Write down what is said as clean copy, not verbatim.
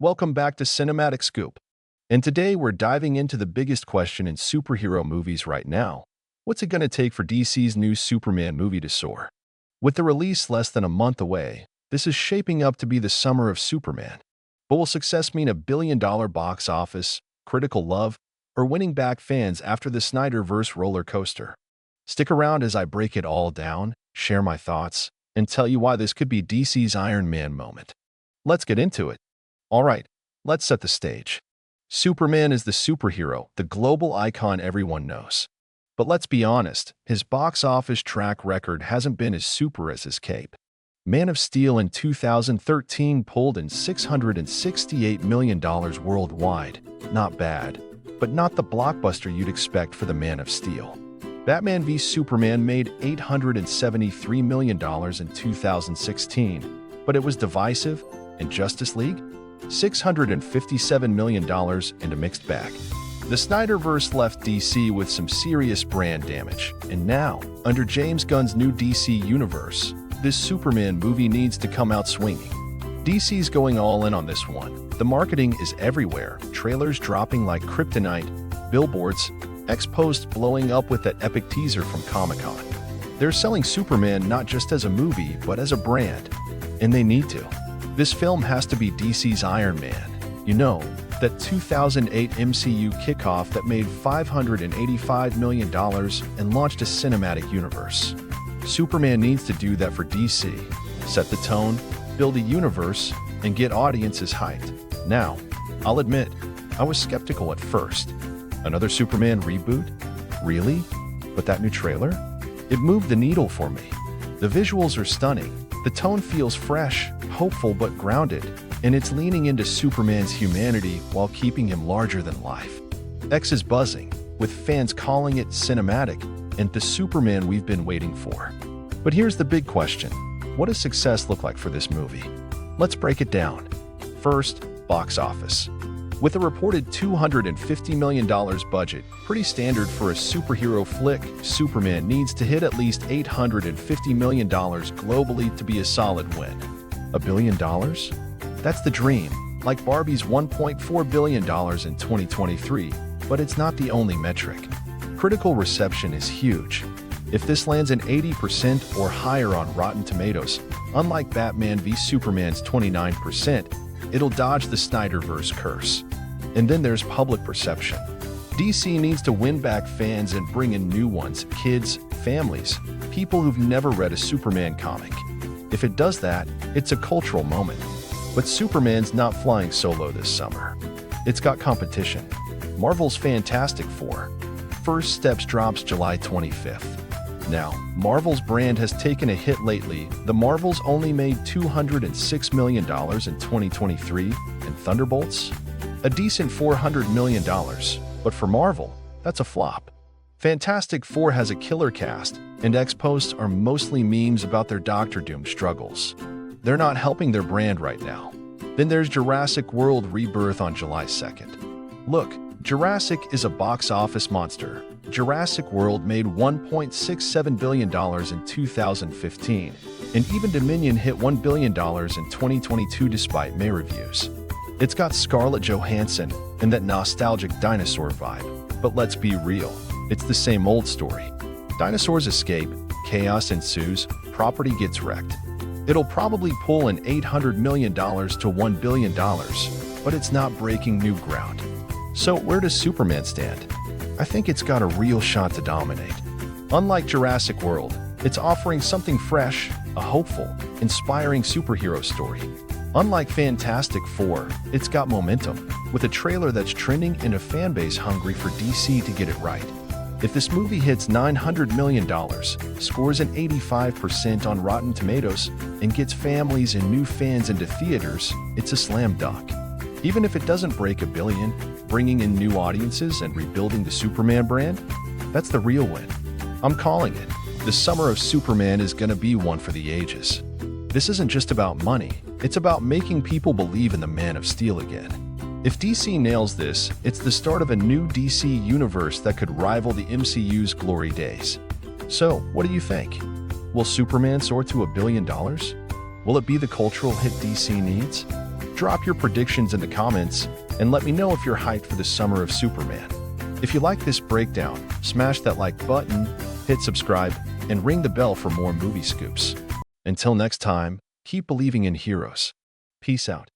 Welcome back to Cinematic Scoop. And today we're diving into the biggest question in superhero movies right now. What's it going to take for DC's new Superman movie to soar? With the release less than a month away, this is shaping up to be the summer of Superman. But will success mean $1 billion box office, critical love, or winning back fans after the Snyderverse roller coaster? Stick around as I break it all down, share my thoughts, and tell you why this could be DC's Iron Man moment. Let's get into it. All right, let's set the stage. Superman is the superhero, the global icon everyone knows. But let's be honest, his box office track record hasn't been as super as his cape. Man of Steel in 2013 pulled in $668 million worldwide. Not bad, but not the blockbuster you'd expect for the Man of Steel. Batman v Superman made $873 million in 2016, but it was divisive, and Justice League? $657 million and a mixed bag. The Snyderverse left DC with some serious brand damage, and now, under James Gunn's new DC universe, this Superman movie needs to come out swinging. DC's going all in on this one. The marketing is everywhere, trailers dropping like kryptonite, billboards, X-Post blowing up with that epic teaser from Comic-Con. They're selling Superman not just as a movie, but as a brand, and they need to. This film has to be DC's Iron Man. You know, that 2008 MCU kickoff that made $585 million and launched a cinematic universe. Superman needs to do that for DC. Set the tone, build a universe, and get audiences hyped. Now, I'll admit, I was skeptical at first. Another Superman reboot? Really? But that new trailer? It moved the needle for me. The visuals are stunning. The tone feels fresh, hopeful but grounded, and it's leaning into Superman's humanity while keeping him larger than life. X is buzzing, with fans calling it cinematic and the Superman we've been waiting for. But here's the big question. What does success look like for this movie? Let's break it down. First, box office. With a reported $250 million budget, pretty standard for a superhero flick, Superman needs to hit at least $850 million globally to be a solid win. $1 billion? That's the dream, like Barbie's $1.4 billion in 2023, but it's not the only metric. Critical reception is huge. If this lands an 80% or higher on Rotten Tomatoes, unlike Batman v Superman's 29%, it'll dodge the Snyderverse curse. And then there's public perception. DC needs to win back fans and bring in new ones, kids, families, people who've never read a Superman comic. If it does that, it's a cultural moment. But Superman's not flying solo this summer. It's got competition. Marvel's Fantastic Four. First Steps drops July 25th. Now, Marvel's brand has taken a hit lately. The Marvels only made $206 million in 2023, and Thunderbolts? A decent $400 million, but for Marvel, that's a flop. Fantastic Four has a killer cast, and X-Posts are mostly memes about their Doctor Doom struggles. They're not helping their brand right now. Then there's Jurassic World Rebirth on July 2nd. Look, Jurassic is a box office monster. Jurassic World made $1.67 billion in 2015, and even Dominion hit $1 billion in 2022 despite May reviews. It's got Scarlett Johansson and that nostalgic dinosaur vibe, but let's be real, it's the same old story. Dinosaurs escape, chaos ensues, property gets wrecked. It'll probably pull in $800 million to $1 billion, but it's not breaking new ground. So where does Superman stand? I think it's got a real shot to dominate. Unlike Jurassic World, it's offering something fresh, a hopeful, inspiring superhero story. Unlike Fantastic Four, it's got momentum, with a trailer that's trending and a fanbase hungry for DC to get it right. If this movie hits $900 million, scores an 85% on Rotten Tomatoes, and gets families and new fans into theaters, it's a slam dunk. Even if it doesn't break $1 billion, bringing in new audiences and rebuilding the Superman brand, that's the real win. I'm calling it. The summer of Superman is going to be one for the ages. This isn't just about money, it's about making people believe in the Man of Steel again. If DC nails this, it's the start of a new DC universe that could rival the MCU's glory days. So, what do you think? Will Superman soar to $1 billion? Will it be the cultural hit DC needs? Drop your predictions in the comments and let me know if you're hyped for the summer of Superman. If you like this breakdown, smash that like button, hit subscribe, and ring the bell for more movie scoops. Until next time, keep believing in heroes. Peace out.